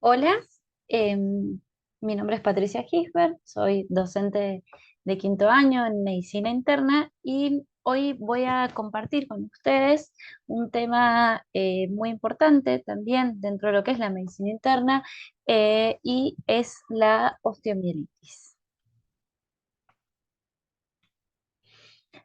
Hola, mi nombre es Patricia Gisbert, soy docente de quinto año en medicina interna y hoy voy a compartir con ustedes un tema muy importante también dentro de lo que es la medicina interna y es la osteomielitis.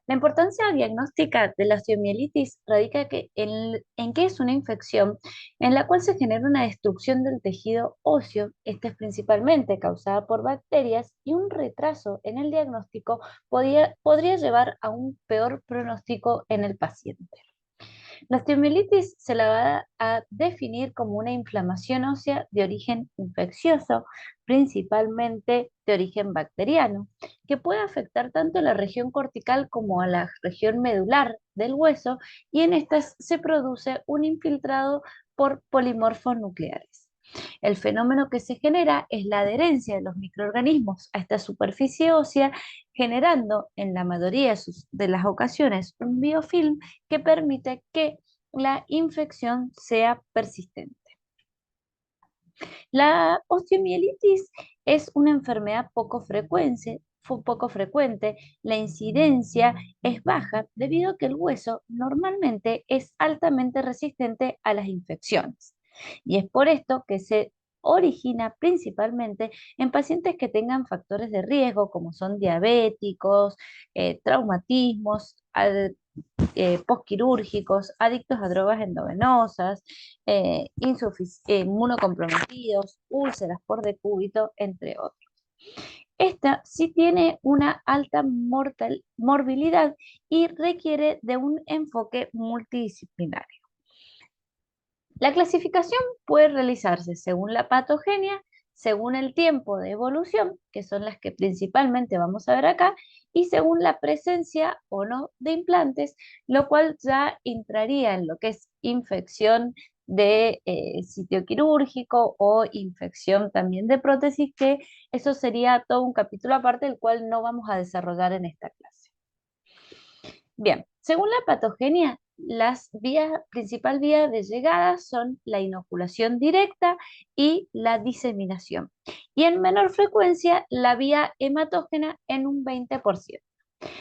La importancia diagnóstica de la osteomielitis radica en que es una infección en la cual se genera una destrucción del tejido óseo. Esta es principalmente causada por bacterias y un retraso en el diagnóstico podría llevar a un peor pronóstico en el paciente. La osteomielitis se la va a definir como una inflamación ósea de origen infeccioso, principalmente de origen bacteriano, que puede afectar tanto a la región cortical como a la región medular del hueso, y en estas se produce un infiltrado por polimorfos nucleares. El fenómeno que se genera es la adherencia de los microorganismos a esta superficie ósea, generando en la mayoría de las ocasiones un biofilm que permite que la infección sea persistente. La osteomielitis es una enfermedad poco frecuente, la incidencia es baja debido a que el hueso normalmente es altamente resistente a las infecciones. Y es por esto que se origina principalmente en pacientes que tengan factores de riesgo como son diabéticos, traumatismos, posquirúrgicos, adictos a drogas endovenosas, inmunocomprometidos, úlceras por decúbito, entre otros. Esta sí tiene una alta morbilidad y requiere de un enfoque multidisciplinario. La clasificación puede realizarse según la patogenia, según el tiempo de evolución, que son las que principalmente vamos a ver acá, y según la presencia o no de implantes, lo cual ya entraría en lo que es infección de sitio quirúrgico o infección también de prótesis, que eso sería todo un capítulo aparte, el cual no vamos a desarrollar en esta clase. Bien, según la patogenia, principal vía de llegada son la inoculación directa y la diseminación. Y en menor frecuencia, la vía hematógena en un 20%.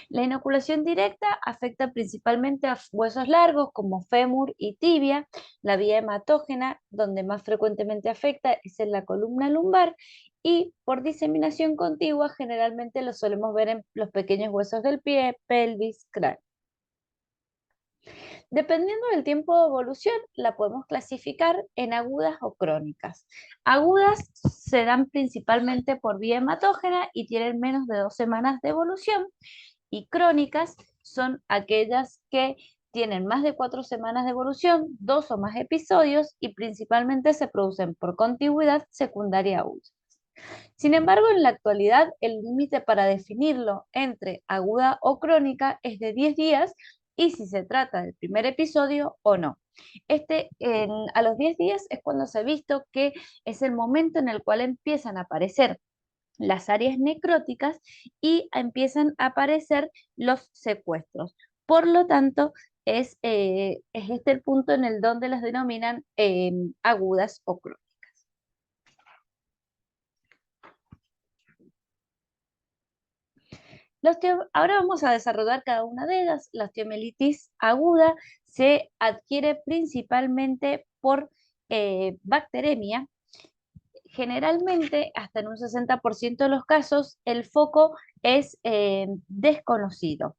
La inoculación directa afecta principalmente a huesos largos como fémur y tibia. La vía hematógena, donde más frecuentemente afecta, es en la columna lumbar. Y por diseminación contigua, generalmente lo solemos ver en los pequeños huesos del pie, pelvis, cráneo. Dependiendo del tiempo de evolución, la podemos clasificar en agudas o crónicas. Agudas se dan principalmente por vía hematógena y tienen menos de 2 semanas de evolución, y crónicas son aquellas que tienen más de 4 semanas de evolución, dos o más episodios, y principalmente se producen por contigüidad secundaria a úlceras. Sin embargo, en la actualidad, el límite para definirlo entre aguda o crónica es de 10 días y si se trata del primer episodio o no. A los 10 días es cuando se ha visto que es el momento en el cual empiezan a aparecer las áreas necróticas y empiezan a aparecer los secuestros. Por lo tanto, es este el punto en el donde las denominan agudas o crónicas. Ahora vamos a desarrollar cada una de ellas. La osteomielitis aguda se adquiere principalmente por bacteremia. Generalmente, hasta en un 60% de los casos, el foco es desconocido,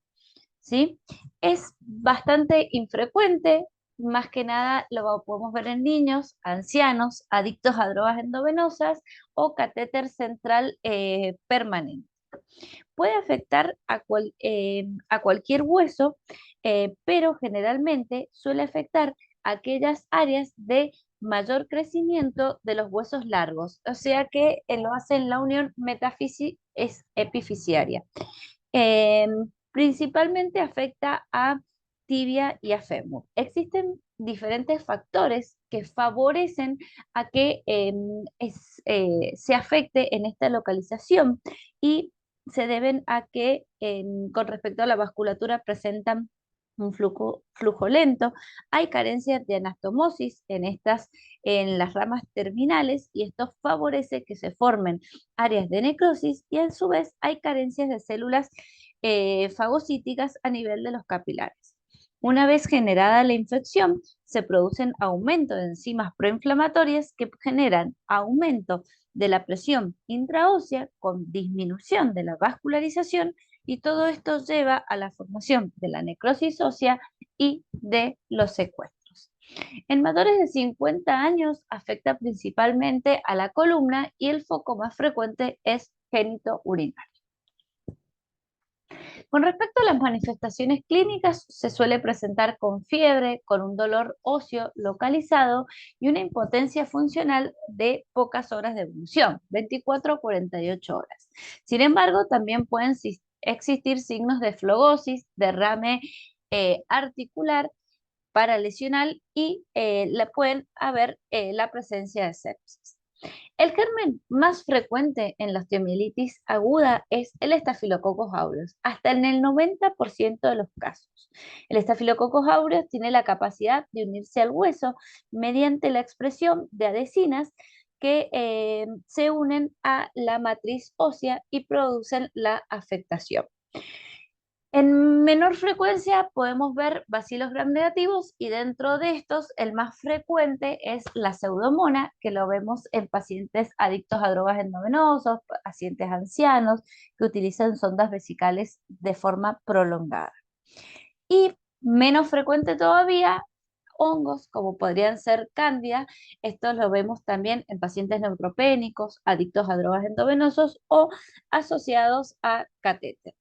¿sí? Es bastante infrecuente, más que nada podemos ver en niños, ancianos, adictos a drogas endovenosas o catéter central permanente. Puede afectar a cualquier hueso, pero generalmente suele afectar aquellas áreas de mayor crecimiento de los huesos largos, o sea que lo hace en la unión es epifisiaria. Principalmente afecta a tibia y a fémur. Existen diferentes factores que favorecen a que se afecte en esta localización, y se deben a que con respecto a la vasculatura presentan un flujo lento, hay carencia de anastomosis en las ramas terminales y esto favorece que se formen áreas de necrosis y a su vez hay carencias de células fagocíticas a nivel de los capilares. Una vez generada la infección, se producen aumento de enzimas proinflamatorias que generan aumento de la presión intraósea con disminución de la vascularización y todo esto lleva a la formación de la necrosis ósea y de los secuestros. En mayores de 50 años afecta principalmente a la columna y el foco más frecuente es genitourinario. Con respecto a las manifestaciones clínicas, se suele presentar con fiebre, con un dolor óseo localizado y una impotencia funcional de pocas horas de evolución, 24 a 48 horas. Sin embargo, también pueden existir signos de flogosis, derrame articular, paralesional y pueden haber la presencia de sepsis. El germen más frecuente en la osteomielitis aguda es el Staphylococcus aureus, hasta en el 90% de los casos. El Staphylococcus aureus tiene la capacidad de unirse al hueso mediante la expresión de adhesinas que se unen a la matriz ósea y producen la afectación. En menor frecuencia podemos ver bacilos gram negativos y dentro de estos el más frecuente es la pseudomonas, que lo vemos en pacientes adictos a drogas endovenosas, pacientes ancianos que utilizan sondas vesicales de forma prolongada. Y menos frecuente todavía, hongos como podrían ser cándida, esto lo vemos también en pacientes neutropénicos, adictos a drogas endovenosos o asociados a catéter.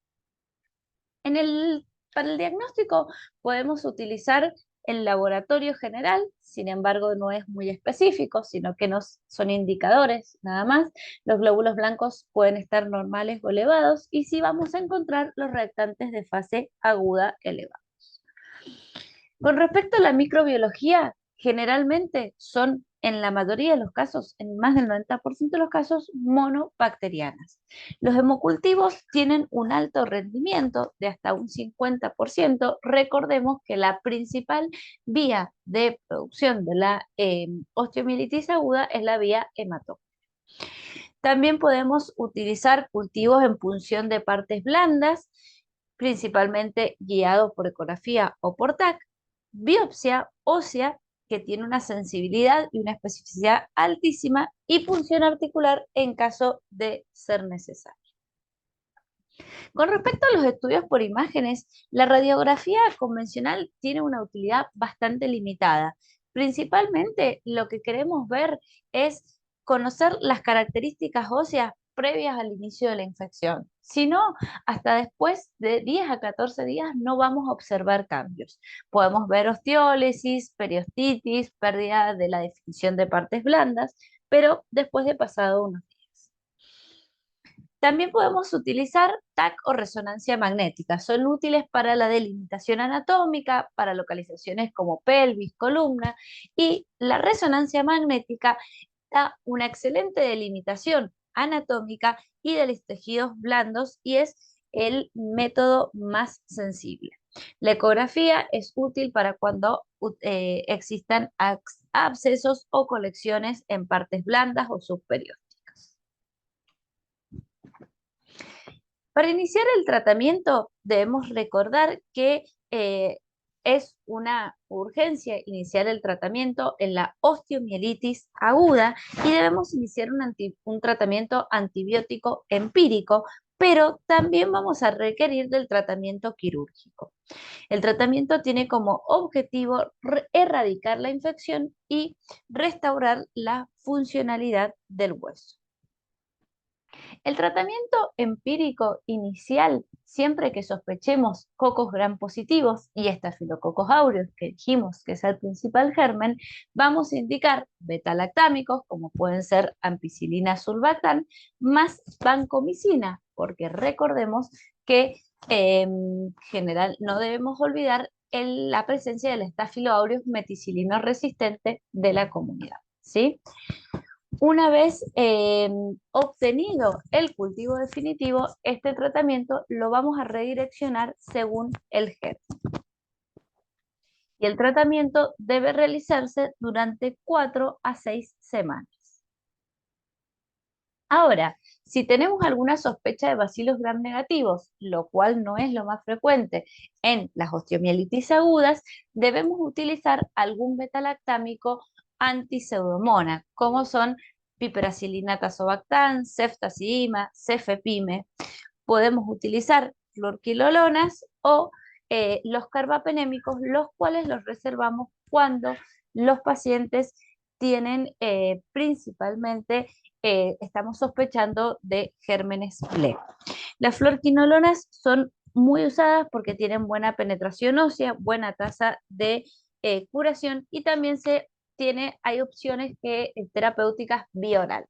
Para el diagnóstico podemos utilizar el laboratorio general, sin embargo no es muy específico, sino que son indicadores nada más. Los glóbulos blancos pueden estar normales o elevados y sí vamos a encontrar los reactantes de fase aguda elevados. Con respecto a la microbiología, generalmente son en la mayoría de los casos, en más del 90% de los casos, monobacterianas. Los hemocultivos tienen un alto rendimiento de hasta un 50%. Recordemos que la principal vía de producción de la osteomielitis aguda es la vía hematócrita. También podemos utilizar cultivos en punción de partes blandas, principalmente guiados por ecografía o por TAC, biopsia ósea, que tiene una sensibilidad y una especificidad altísima, y punción articular en caso de ser necesario. Con respecto a los estudios por imágenes, la radiografía convencional tiene una utilidad bastante limitada. Principalmente lo que queremos ver es conocer las características óseas previas al inicio de la infección. Si no, hasta después de 10 a 14 días no vamos a observar cambios. Podemos ver osteólisis, periostitis, pérdida de la definición de partes blandas, pero después de pasado unos días. También podemos utilizar TAC o resonancia magnética. Son útiles para la delimitación anatómica, para localizaciones como pelvis, columna, y la resonancia magnética da una excelente delimitación anatómica y de los tejidos blandos y es el método más sensible. La ecografía es útil para cuando existan abscesos o colecciones en partes blandas o superiores. Para iniciar el tratamiento debemos recordar que es una urgencia iniciar el tratamiento en la osteomielitis aguda y debemos iniciar un tratamiento antibiótico empírico, pero también vamos a requerir del tratamiento quirúrgico. El tratamiento tiene como objetivo erradicar la infección y restaurar la funcionalidad del hueso. El tratamiento empírico inicial, siempre que sospechemos cocos gram positivos y Staphylococcus aureus, que dijimos que es el principal germen, vamos a indicar beta-lactámicos, como pueden ser ampicilina sulbactam, más vancomicina, porque recordemos que en general no debemos olvidar la presencia del Staphylo aureus meticilino resistente de la comunidad, ¿sí? Una vez obtenido el cultivo definitivo, este tratamiento lo vamos a redireccionar según el gen. y el tratamiento debe realizarse durante 4 a 6 semanas. Ahora, si tenemos alguna sospecha de bacilos gram negativos, lo cual no es lo más frecuente en las osteomielitis agudas, debemos utilizar algún beta-lactámico anti-pseudomonas, como son piperacilina tazobactam, ceftazidima, cefepime. Podemos utilizar fluorquinolonas o los carbapenémicos, los cuales los reservamos cuando los pacientes tienen principalmente, estamos sospechando de gérmenes Bleb. Las fluorquinolonas son muy usadas porque tienen buena penetración ósea, buena tasa de curación y también hay opciones terapéuticas bioral.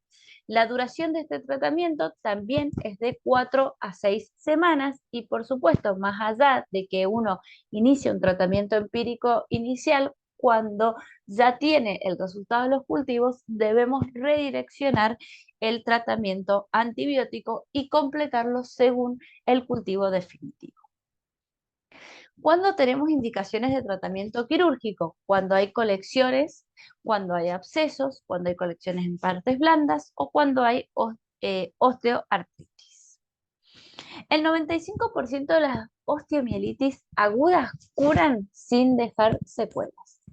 La duración de este tratamiento también es de 4 a 6 semanas y por supuesto, más allá de que uno inicie un tratamiento empírico inicial, cuando ya tiene el resultado de los cultivos, debemos redireccionar el tratamiento antibiótico y completarlo según el cultivo definitivo. ¿Cuándo tenemos indicaciones de tratamiento quirúrgico? Cuando hay colecciones, cuando hay abscesos, cuando hay colecciones en partes blandas o cuando hay osteoartritis. El 95% de las osteomielitis agudas curan sin dejar secuelas.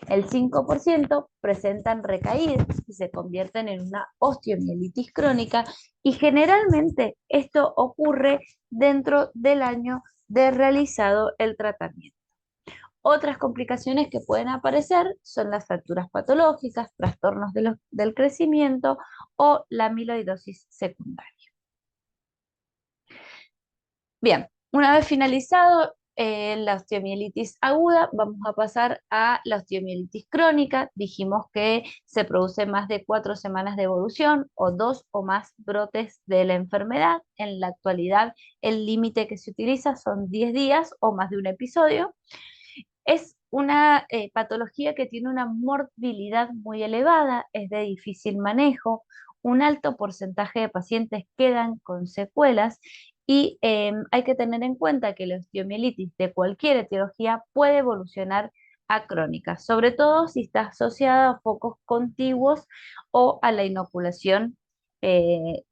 El 5% presentan recaídas y se convierten en una osteomielitis crónica y generalmente esto ocurre dentro del año de realizado el tratamiento. Otras complicaciones que pueden aparecer son las fracturas patológicas, trastornos del crecimiento o la amiloidosis secundaria. Bien, una vez finalizado la osteomielitis aguda, vamos a pasar a la osteomielitis crónica. Dijimos que se produce más de 4 semanas de evolución o 2 o más brotes de la enfermedad. En la actualidad, el límite que se utiliza son 10 días o más de un episodio. Es una patología que tiene una morbilidad muy elevada, es de difícil manejo, un alto porcentaje de pacientes quedan con secuelas y hay que tener en cuenta que la osteomielitis de cualquier etiología puede evolucionar a crónica, sobre todo si está asociada a focos contiguos o a la inoculación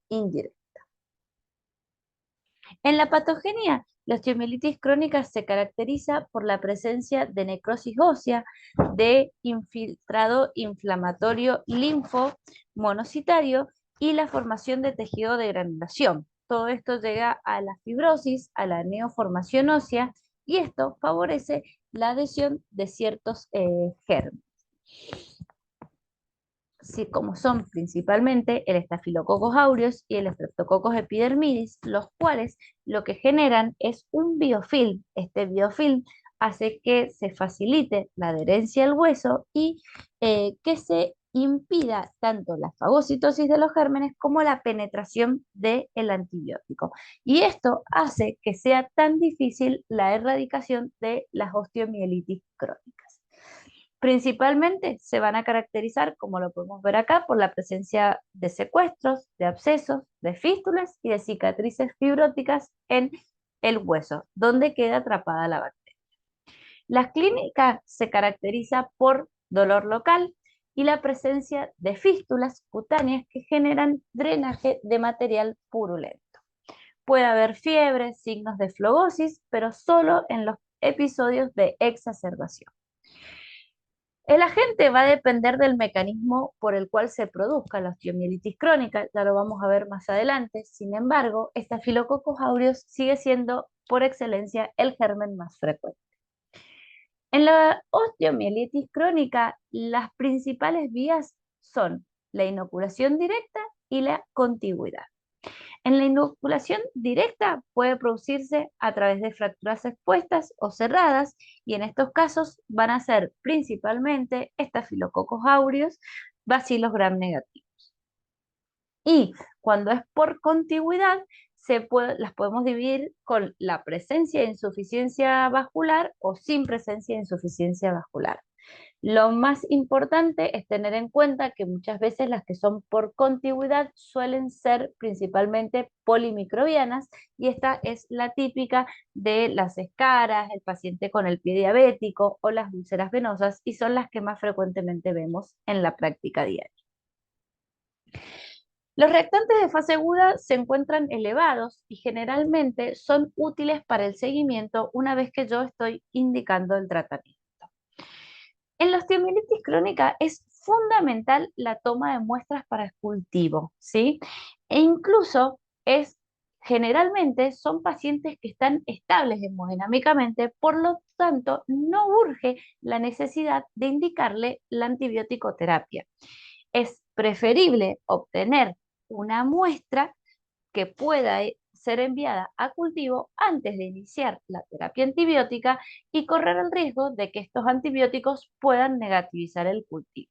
indirecta. En la patogenia, la osteomielitis crónica se caracteriza por la presencia de necrosis ósea, de infiltrado inflamatorio linfomonocitario y la formación de tejido de granulación. Todo esto llega a la fibrosis, a la neoformación ósea y esto favorece la adhesión de ciertos gérmenes. Sí, como son principalmente el Staphylococcus aureus y el Streptococcus epidermidis, los cuales lo que generan es un biofilm. Este biofilm hace que se facilite la adherencia al hueso y que se impida tanto la fagocitosis de los gérmenes como la penetración del antibiótico. Y esto hace que sea tan difícil la erradicación de las osteomielitis crónicas. Principalmente se van a caracterizar, como lo podemos ver acá, por la presencia de secuestros, de abscesos, de fístulas y de cicatrices fibróticas en el hueso, donde queda atrapada la bacteria. La clínica se caracteriza por dolor local y la presencia de fístulas cutáneas que generan drenaje de material purulento. Puede haber fiebre, signos de flogosis, pero solo en los episodios de exacerbación. El agente va a depender del mecanismo por el cual se produzca la osteomielitis crónica, ya lo vamos a ver más adelante. Sin embargo, Staphylococcus aureus sigue siendo por excelencia el germen más frecuente. En la osteomielitis crónica, las principales vías son la inoculación directa y la contigüidad. En la inoculación directa puede producirse a través de fracturas expuestas o cerradas y en estos casos van a ser principalmente Staphylococcus aureus, bacilos gram negativos. Y cuando es por contigüidad, las podemos dividir con la presencia de insuficiencia vascular o sin presencia de insuficiencia vascular. Lo más importante es tener en cuenta que muchas veces las que son por contigüidad suelen ser principalmente polimicrobianas y esta es la típica de las escaras, el paciente con el pie diabético o las úlceras venosas y son las que más frecuentemente vemos en la práctica diaria. Los reactantes de fase aguda se encuentran elevados y generalmente son útiles para el seguimiento una vez que yo estoy indicando el tratamiento. En la osteomielitis crónica es fundamental la toma de muestras para el cultivo, ¿sí? E incluso generalmente son pacientes que están estables hemodinámicamente, por lo tanto no urge la necesidad de indicarle la antibiótico terapia. Es preferible obtener una muestra que pueda ser enviada a cultivo antes de iniciar la terapia antibiótica y correr el riesgo de que estos antibióticos puedan negativizar el cultivo.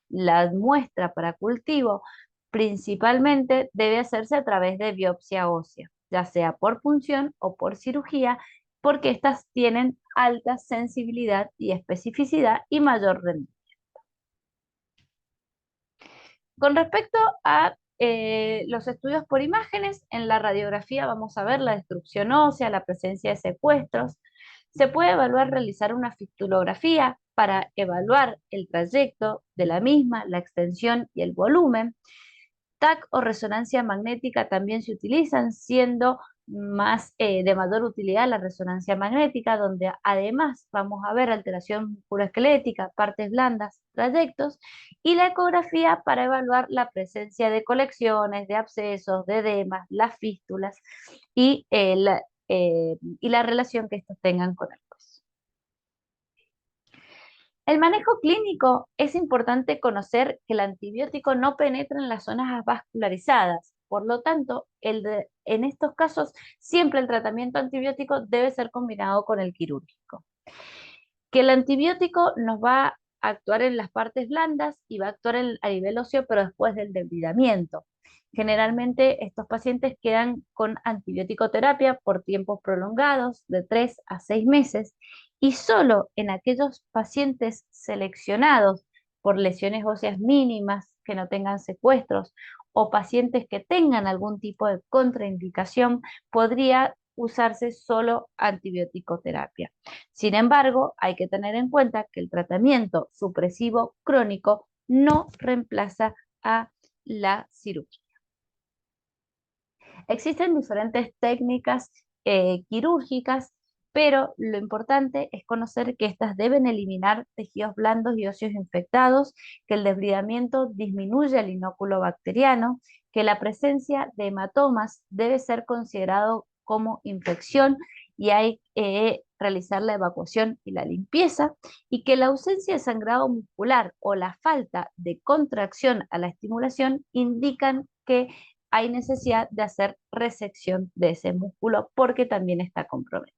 La muestra para cultivo principalmente debe hacerse a través de biopsia ósea, ya sea por punción o por cirugía, porque estas tienen alta sensibilidad y especificidad y mayor rendimiento. Con respecto a los estudios por imágenes, en la radiografía vamos a ver la destrucción ósea, la presencia de secuestros. Se puede evaluar realizar una fistulografía para evaluar el trayecto de la misma, la extensión y el volumen. TAC o resonancia magnética también se utilizan, siendo de mayor utilidad la resonancia magnética, donde además vamos a ver alteración musculoesquelética, partes blandas, trayectos, y la ecografía para evaluar la presencia de colecciones, de abscesos, de edemas, las fístulas y la relación que estos tengan con el hueso. El manejo clínico es importante conocer que el antibiótico no penetra en las zonas vascularizadas. Por lo tanto, en estos casos, siempre el tratamiento antibiótico debe ser combinado con el quirúrgico. Que el antibiótico nos va a actuar en las partes blandas y va a actuar a nivel óseo, pero después del debridamiento. Generalmente estos pacientes quedan con antibiótico terapia por tiempos prolongados, de 3 a 6 meses, y solo en aquellos pacientes seleccionados por lesiones óseas mínimas, que no tengan secuestros, o pacientes que tengan algún tipo de contraindicación, podría usarse solo antibiótico terapia. Sin embargo, hay que tener en cuenta que el tratamiento supresivo crónico no reemplaza a la cirugía. Existen diferentes técnicas quirúrgicas, pero lo importante es conocer que estas deben eliminar tejidos blandos y óseos infectados, que el desbridamiento disminuye el inóculo bacteriano, que la presencia de hematomas debe ser considerado como infección y hay que realizar la evacuación y la limpieza, y que la ausencia de sangrado muscular o la falta de contracción a la estimulación indican que hay necesidad de hacer resección de ese músculo porque también está comprometido.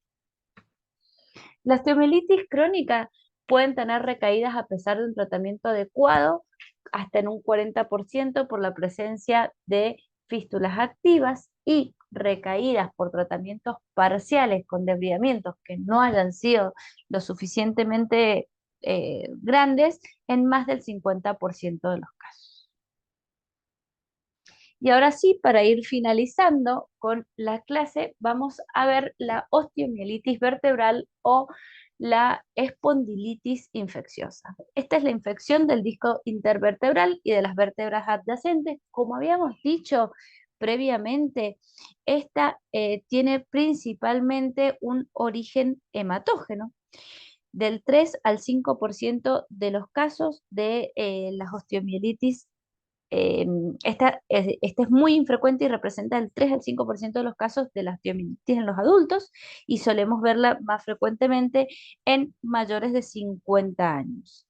La osteomielitis crónica pueden tener recaídas a pesar de un tratamiento adecuado, hasta en un 40% por la presencia de fístulas activas y recaídas por tratamientos parciales con desbridamientos que no hayan sido lo suficientemente grandes en más del 50% de los casos. Y ahora sí, para ir finalizando con la clase, vamos a ver la osteomielitis vertebral o la espondilitis infecciosa. Esta es la infección del disco intervertebral y de las vértebras adyacentes. Como habíamos dicho previamente, esta tiene principalmente un origen hematógeno. Del 3 al 5% de los casos de las osteomielitis eh, esta es muy infrecuente y representa el 3 al 5% de los casos de la osteomielitis en los adultos y solemos verla más frecuentemente en mayores de 50 años.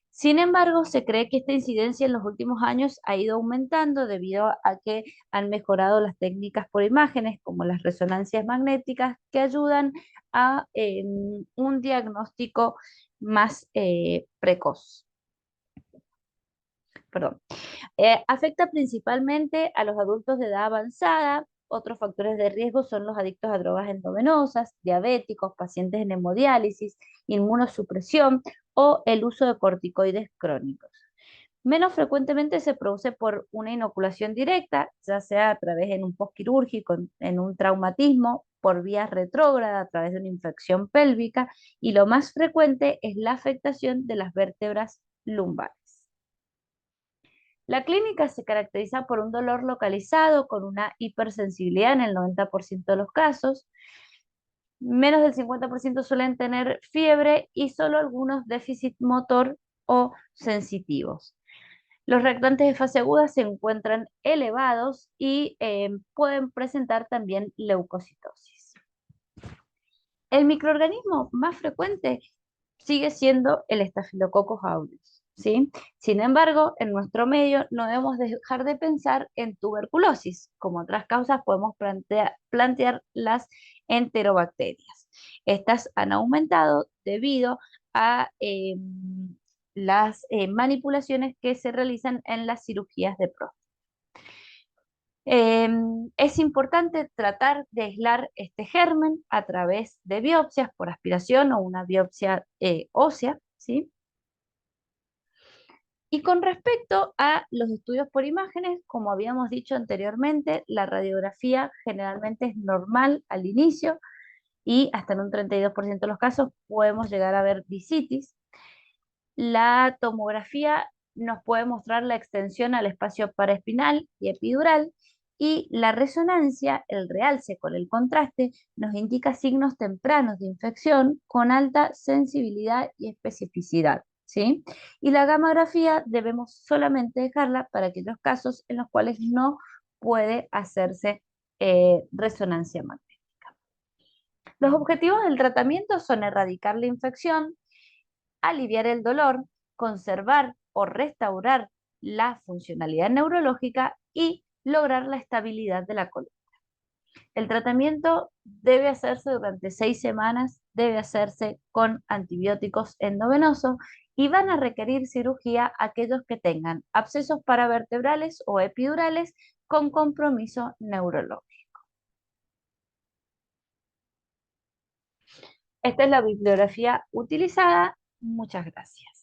Sin embargo, se cree que esta incidencia en los últimos años ha ido aumentando debido a que han mejorado las técnicas por imágenes, como las resonancias magnéticas, que ayudan a un diagnóstico más precoz. Perdón. Afecta principalmente a los adultos de edad avanzada, Otros factores de riesgo son los adictos a drogas endovenosas, diabéticos, pacientes en hemodiálisis, inmunosupresión o el uso de corticoides crónicos. Menos frecuentemente se produce por una inoculación directa, ya sea a través de un postquirúrgico, en un traumatismo, por vías retrógradas, a través de una infección pélvica, y lo más frecuente es la afectación de las vértebras lumbares. La clínica se caracteriza por un dolor localizado con una hipersensibilidad en el 90% de los casos. Menos del 50% suelen tener fiebre y solo algunos déficit motor o sensitivos. Los reactantes de fase aguda se encuentran elevados y pueden presentar también leucocitosis. El microorganismo más frecuente sigue siendo el Staphylococcus aureus, ¿sí? Sin embargo, en nuestro medio no debemos dejar de pensar en tuberculosis. Como otras causas podemos plantear las enterobacterias. Estas han aumentado debido a las manipulaciones que se realizan en las cirugías de próstata. Es importante tratar de aislar este germen a través de biopsias por aspiración o una biopsia ósea, ¿sí? Y con respecto a los estudios por imágenes, como habíamos dicho anteriormente, la radiografía generalmente es normal al inicio y hasta en un 32% de los casos podemos llegar a ver visitis. La tomografía nos puede mostrar la extensión al espacio paraespinal y epidural, y la resonancia, el realce con el contraste, nos indica signos tempranos de infección con alta sensibilidad y especificidad, ¿sí? Y la gamografía debemos solamente dejarla para aquellos casos en los cuales no puede hacerse resonancia magnética. Los objetivos del tratamiento son erradicar la infección, aliviar el dolor, conservar o restaurar la funcionalidad neurológica y lograr la estabilidad de la columna. El tratamiento debe hacerse durante 6 semanas, debe hacerse con antibióticos endovenosos y van a requerir cirugía aquellos que tengan abscesos paravertebrales o epidurales con compromiso neurológico. Esta es la bibliografía utilizada. Muchas gracias.